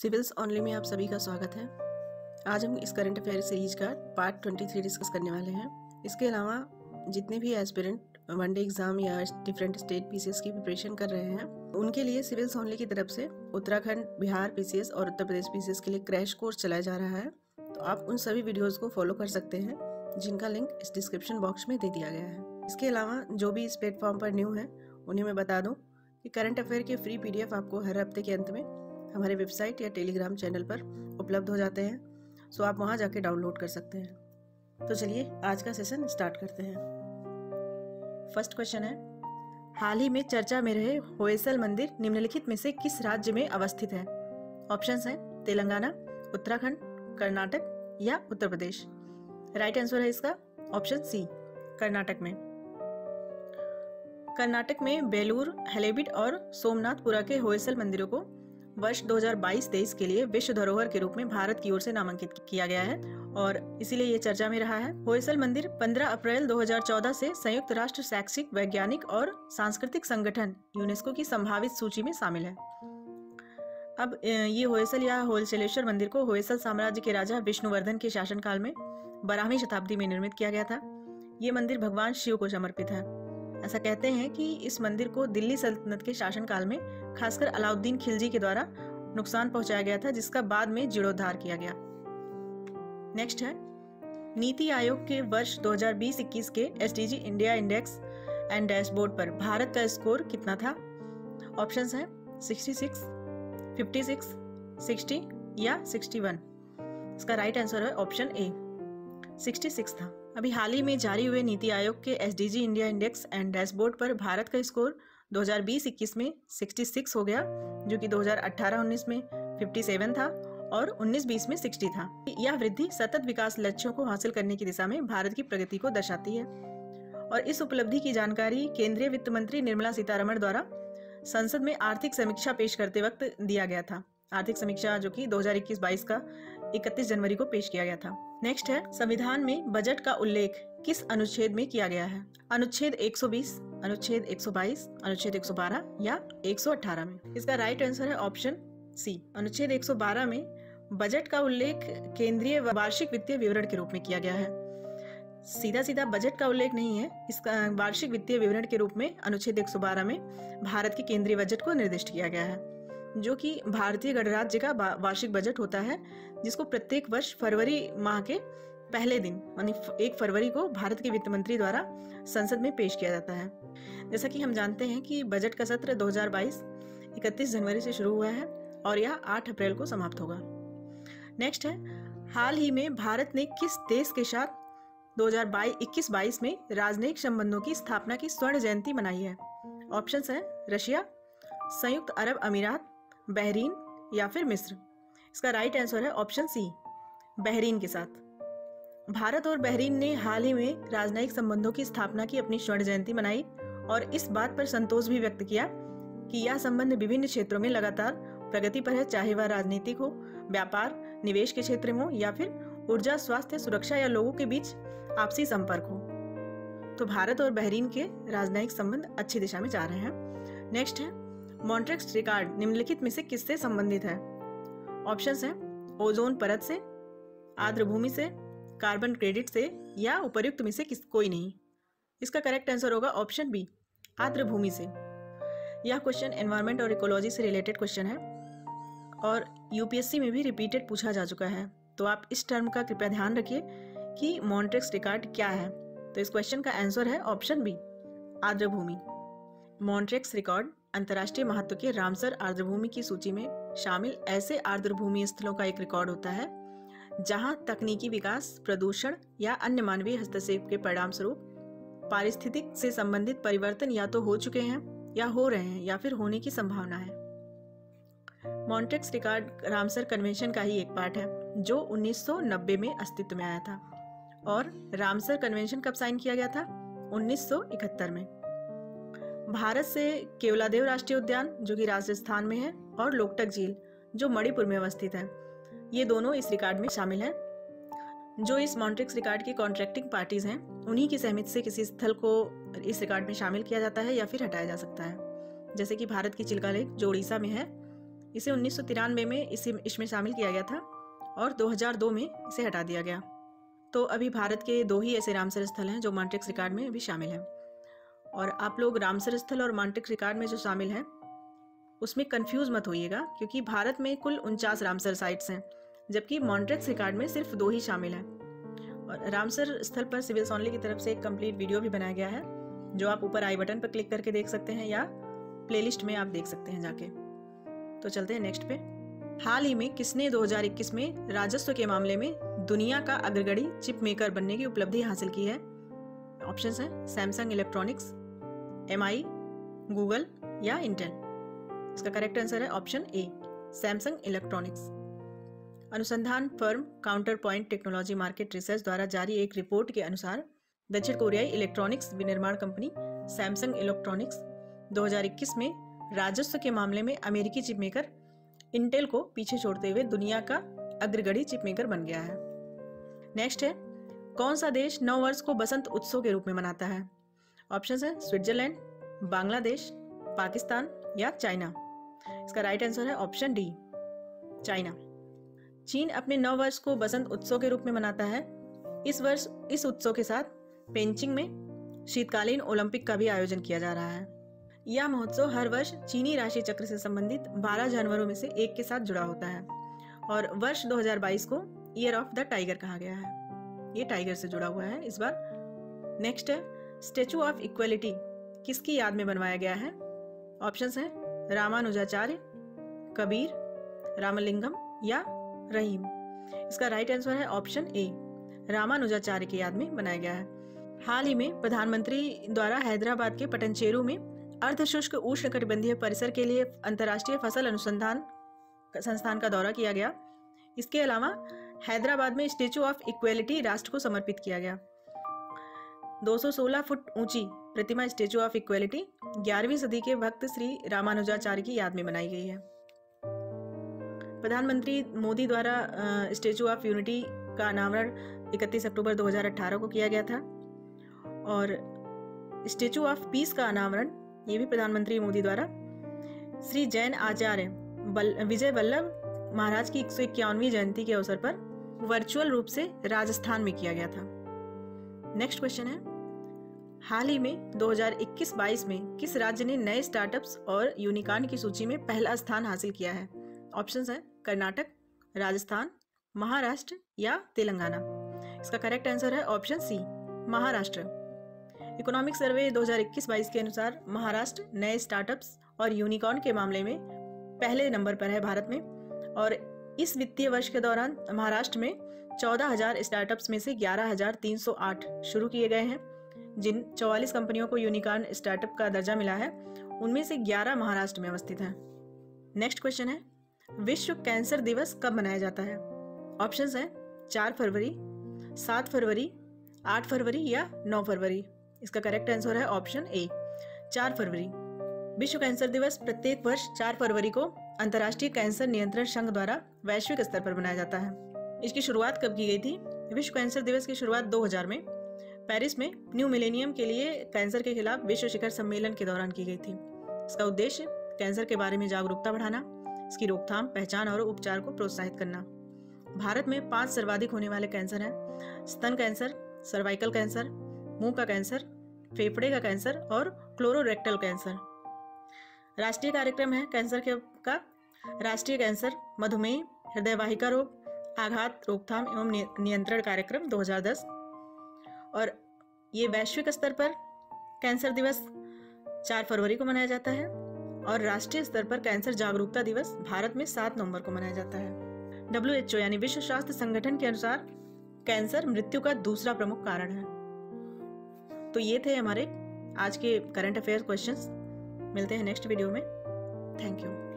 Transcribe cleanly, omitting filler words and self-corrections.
Civils only में आप सभी का स्वागत है। आज हम इस करंट अफेयर सीरीज का पार्ट 23 डिस्कस करने वाले हैं। इसके अलावा जितने भी एस्पिरेंट वनडे एग्जाम या डिफरेंट स्टेट पीसीएस की प्रिपरेशन कर रहे हैं उनके लिए सिविल्स ओनली की तरफ से उत्तराखंड, बिहार पीसीएस और उत्तर प्रदेश पीसीएस के लिए क्रैश कोर्स चलाया जा रहा है। तो आप उन सभी वीडियोज़ को फॉलो कर सकते हैं जिनका लिंक इस डिस्क्रिप्शन बॉक्स में दे दिया गया है। इसके अलावा जो भी इस प्लेटफॉर्म पर न्यू है उन्हें मैं बता दूं कि करंट अफेयर के फ्री पीडीएफ आपको हर हफ्ते के अंत में हमारे वेबसाइट या टेलीग्राम चैनल पर उपलब्ध हो जाते हैं, सो आप वहां जाके डाउनलोड कर सकते हैं। तो चलिए आज का सेशन स्टार्ट करते हैं। फर्स्ट क्वेश्चन है, हाल ही में चर्चा में रहे होयसल मंदिर निम्नलिखित में से किस राज्य में अवस्थित है? ऑप्शंस हैं तेलंगाना, उत्तराखंड, कर्नाटक या उत्तर प्रदेश। राइट आंसर है इसका ऑप्शन सी, कर्नाटक में। कर्नाटक में बेलूर, हलेबीड और सोमनाथपुरा के होयसल मंदिरों को वर्ष 2022-23 के लिए विश्व धरोहर के रूप में भारत की ओर से नामांकित किया गया है और इसीलिए ये चर्चा में रहा है। होयसल मंदिर 15 अप्रैल 2014 से संयुक्त राष्ट्र शैक्षिक, वैज्ञानिक और सांस्कृतिक संगठन यूनेस्को की संभावित सूची में शामिल है। अब ये होयसल या होयसलेश्वर मंदिर को होयसल साम्राज्य के राजा विष्णुवर्धन के शासनकाल में 12वीं शताब्दी में निर्मित किया गया था। ये मंदिर भगवान शिव को समर्पित है। ऐसा कहते हैं कि इस मंदिर को दिल्ली सल्तनत के शासनकाल में खासकर अलाउद्दीन खिलजी के द्वारा नुकसान पहुंचाया गया था, जिसका बाद में जीर्णोद्धार किया गया। नेक्स्ट है, नीति आयोग के वर्ष 2020-21 के SDG India index and dashboard पर भारत का स्कोर कितना था? ऑप्शंस हैं 66, 56, 60 या 61। इसका राइट आंसर है ऑप्शन ए, 66 था। अभी हाल ही में जारी हुए नीति आयोग के SDG India index and dashboard पर भारत का स्कोर 2020-21 में 66 हो गया, जो कि 2018-19 में 57 था और 19-20 में 60 था। यह वृद्धि सतत विकास लक्ष्यों को हासिल करने की दिशा में भारत की प्रगति को दर्शाती है और इस उपलब्धि की जानकारी केंद्रीय वित्त मंत्री निर्मला सीतारमण द्वारा संसद में आर्थिक समीक्षा पेश करते वक्त दिया गया था। आर्थिक समीक्षा जो कि 2021-22 का 31 जनवरी को पेश किया गया था। नेक्स्ट है, संविधान में बजट का उल्लेख किस अनुच्छेद में किया गया है? अनुच्छेद 120, अनुच्छेद 122, अनुच्छेद 112 या 118 में। इसका राइट आंसर है ऑप्शन सी, अनुच्छेद 112 में बजट का उल्लेख केंद्रीय वार्षिक वित्तीय विवरण के रूप में किया गया है। सीधा सीधा बजट का उल्लेख नहीं है, इसका वार्षिक वित्तीय विवरण के रूप में अनुच्छेद 112 में भारत के केंद्रीय बजट को निर्दिष्ट किया गया है, जो कि भारतीय गणराज्य का वार्षिक बजट होता है, जिसको प्रत्येक वर्ष फरवरी माह के पहले दिन यानी 1 फरवरी को भारत के वित्त मंत्री द्वारा संसद में पेश किया जाता है। जैसा कि हम जानते हैं कि बजट का सत्र 2022 31 जनवरी से शुरू हुआ है और यह 8 अप्रैल को समाप्त होगा। नेक्स्ट है, हाल ही में भारत ने किस देश के साथ 2021-22 में राजनयिक संबंधों की स्थापना की स्वर्ण जयंती मनाई है? ऑप्शंस है रशिया, संयुक्त अरब अमीरात, बहरीन या फिर मिस्र। इसका राइट आंसर है ऑप्शन सी, बहरीन के साथ। भारत और बहरीन ने हाल ही में राजनयिक संबंधों की स्थापना की अपनी स्वर्ण जयंती मनाई और इस बात पर संतोष भी व्यक्त किया कि यह संबंध विभिन्न क्षेत्रों में लगातार प्रगति पर है, चाहे वह राजनीतिक हो, व्यापार, निवेश के क्षेत्र में हो या फिर ऊर्जा, स्वास्थ्य, सुरक्षा या लोगों के बीच आपसी संपर्क हो। तो भारत और बहरीन के राजनयिक संबंध अच्छी दिशा में जा रहे हैं। नेक्स्ट है, मॉन्ट्रिक्स रिकॉर्ड निम्नलिखित में से किससे संबंधित है? ऑप्शंस हैं ओजोन परत से, आर्द्रभूमि से, कार्बन क्रेडिट से या उपर्युक्त में से कोई नहीं। इसका करेक्ट आंसर होगा ऑप्शन बी, आर्द्रभूमि से। यह क्वेश्चन एनवायरनमेंट और इकोलॉजी से रिलेटेड क्वेश्चन है और यूपीएससी में भी रिपीटेड पूछा जा चुका है, तो आप इस टर्म का कृपया ध्यान रखिए कि मॉन्ट्रिक्स रिकॉर्ड क्या है। तो इस क्वेश्चन का आंसर है ऑप्शन बी, आर्द्रभूमि। मॉन्ट्रिक्स रिकॉर्ड अंतर्राष्ट्रीय महत्व के रामसर आर्द्रभूमि की सूची में शामिल ऐसे आर्द्रभूमि स्थलों का एक रिकॉर्ड होता है जहां तकनीकी विकास, प्रदूषण या अन्य मानवीय हस्तक्षेप के परिणाम स्वरूप पारिस्थितिक से संबंधित परिवर्तन या तो हो चुके हैं या हो रहे हैं या फिर होने की संभावना है। मॉन्ट्रिक्स रिकॉर्ड रामसर कन्वेंशन का ही एक पार्ट है जो 1990 में अस्तित्व में आया था और रामसर कन्वेंशन कब साइन किया गया था? 1971 में। भारत से केवलादेव राष्ट्रीय उद्यान जो कि राजस्थान में है और लोकटक झील जो मणिपुर में अवस्थित है, ये दोनों इस रिकॉर्ड में शामिल हैं। जो इस मॉन्ट्रिक्स रिकॉर्ड की कॉन्ट्रैक्टिंग पार्टीज हैं, उन्हीं की सहमति से किसी स्थल को इस रिकॉर्ड में शामिल किया जाता है या फिर हटाया जा सकता है। जैसे कि भारत की चिल्का लेक जो उड़ीसा में है, इसे 1993 में इसमें शामिल किया गया था और 2002 में इसे हटा दिया गया। तो अभी भारत के 2 ही ऐसे रामसर स्थल हैं जो मॉन्ट्रिक्स रिकॉर्ड में भी शामिल हैं। और आप लोग रामसर स्थल और मॉन्ट्रिक्स रिकॉर्ड में जो शामिल हैं उसमें कंफ्यूज मत होइएगा, क्योंकि भारत में कुल 49 रामसर साइट्स हैं, जबकि मॉन्ट्रिक्स रिकॉर्ड में सिर्फ 2 ही शामिल हैं। और रामसर स्थल पर सिविल्स ओनली की तरफ से एक कंप्लीट वीडियो भी बनाया गया है, जो आप ऊपर आई बटन पर क्लिक करके देख सकते हैं या प्लेलिस्ट में आप देख सकते हैं जाके। तो चलते हैं नेक्स्ट पे। हाल ही में किसने 2021 में राजस्व के मामले में दुनिया का अग्रगणी चिप मेकर बनने की उपलब्धि हासिल की है? ऑप्शंस हैं सैमसंग इलेक्ट्रॉनिक्स, MI, गूगल या इंटेल। इसका करेक्ट आंसर है ऑप्शन ए, सैमसंग इलेक्ट्रॉनिक्स। अनुसंधान firm counter point technology market research द्वारा जारी एक रिपोर्ट के अनुसार दक्षिण कोरियाई इलेक्ट्रॉनिक्स विनिर्माण कंपनी सैमसंग इलेक्ट्रॉनिक्स 2021 में राजस्व के मामले में अमेरिकी चिप मेकर इंटेल को पीछे छोड़ते हुए दुनिया का अग्रगणी चिप मेकर बन गया है। नेक्स्ट है, कौन सा देश नव वर्ष को बसंत उत्सव के रूप में मनाता है? ऑप्शंस है स्विट्जरलैंड, बांग्लादेश, पाकिस्तान या चाइना। इसका राइट आंसर है ऑप्शन डी, चाइना। चीन अपने नव वर्ष को बसंत उत्सव के रूप में मनाता है। इस वर्ष इस उत्सव के साथ पेंचिंग में शीतकालीन ओलंपिक का भी आयोजन किया जा रहा है। यह महोत्सव हर वर्ष चीनी राशि चक्र से संबंधित 12 जानवरों में से एक के साथ जुड़ा होता है और वर्ष 2022 को ईयर ऑफ द टाइगर कहा गया है। ये टाइगर से जुड़ा हुआ है इस बार। नेक्स्ट है, स्टेचू ऑफ इक्वलिटी किसकी याद में बनवाया गया है? ऑप्शंस हैं रामानुजाचार्य, कबीर, रामलिंगम या रहीम। इसका राइट आंसर है ऑप्शन ए, रामानुजाचार्य की याद में बनाया गया है। हाल ही में प्रधानमंत्री द्वारा हैदराबाद के पटनचेरू में अर्धशुष्क उष्णकटिबंधीय परिसर के लिए अंतर्राष्ट्रीय फसल अनुसंधान संस्थान का दौरा किया गया। इसके अलावा हैदराबाद में स्टेचू ऑफ इक्वलिटी राष्ट्र को समर्पित किया गया। 216 फुट ऊंची प्रतिमा स्टेचू ऑफ इक्वलिटी 11वीं सदी के भक्त श्री रामानुजाचार्य की याद में बनाई गई है। प्रधानमंत्री मोदी द्वारा स्टेचू ऑफ यूनिटी का अनावरण 31 अक्टूबर 2018 को किया गया था और स्टेचू ऑफ पीस का अनावरण ये भी प्रधानमंत्री मोदी द्वारा श्री जैन आचार्य विजय वल्लभ महाराज की 151वीं जयंती के अवसर पर वर्चुअल रूप से राजस्थान में किया गया था। नेक्स्ट क्वेश्चन है, हाल ही में 2021-22 में किस राज्य ने नए स्टार्टअप्स और यूनिकॉर्न की सूची में पहला स्थान हासिल किया है? ऑप्शंस है कर्नाटक, राजस्थान, महाराष्ट्र या तेलंगाना। इसका करेक्ट आंसर है option C, Maharashtra. Economic survey 2021-22 के अनुसार महाराष्ट्र नए स्टार्टअप्स और यूनिकॉर्न के मामले में पहले नंबर पर है भारत में और इस वित्तीय वर्ष के दौरान महाराष्ट्र में 14,000 स्टार्टअप्स में से 11,308 शुरू किए गए हैं। जिन 44 कंपनियों को यूनिकॉर्न स्टार्टअप का दर्जा मिला है उनमें से 11 महाराष्ट्र में अवस्थित हैं। नेक्स्ट क्वेश्चन है, विश्व कैंसर दिवस कब मनाया जाता है? ऑप्शंस हैं 4 फरवरी, 7 फरवरी, 8 फरवरी या 9 फरवरी। इसका करेक्ट आंसर है ऑप्शन ए, 4 फरवरी। विश्व कैंसर दिवस प्रत्येक वर्ष 4 फरवरी को अंतर्राष्ट्रीय कैंसर नियंत्रण संघ द्वारा वैश्विक स्तर पर मनाया जाता है। इसकी शुरुआत कब की गई थी? विश्व कैंसर दिवस की शुरुआत 2000 में पेरिस में न्यू मिलेनियम के लिए कैंसर के खिलाफ विश्व शिखर सम्मेलन के दौरान की गई थी। इसका उद्देश्य कैंसर के बारे में जागरूकता बढ़ाना, इसकी रोकथाम, पहचान और उपचार को प्रोत्साहित करना। भारत में 5 सर्वाधिक होने वाले कैंसर हैं: स्तन कैंसर, सर्वाइकल कैंसर, मुंह का कैंसर, फेफड़े का कैंसर और क्लोरोरेक्टल कैंसर। राष्ट्रीय कार्यक्रम है कैंसर का राष्ट्रीय कैंसर, मधुमेह, हृदय वाहिका रोग, आघात रोकथाम एवं नियंत्रण कार्यक्रम 2010। और ये वैश्विक स्तर पर कैंसर दिवस 4 फरवरी को मनाया जाता है और राष्ट्रीय स्तर पर कैंसर जागरूकता दिवस भारत में 7 नवंबर को मनाया जाता है। WHO यानी विश्व स्वास्थ्य संगठन के अनुसार कैंसर मृत्यु का दूसरा प्रमुख कारण है। तो ये थे हमारे आज के करंट अफेयर क्वेश्चंस। मिलते हैं नेक्स्ट वीडियो में। Thank you.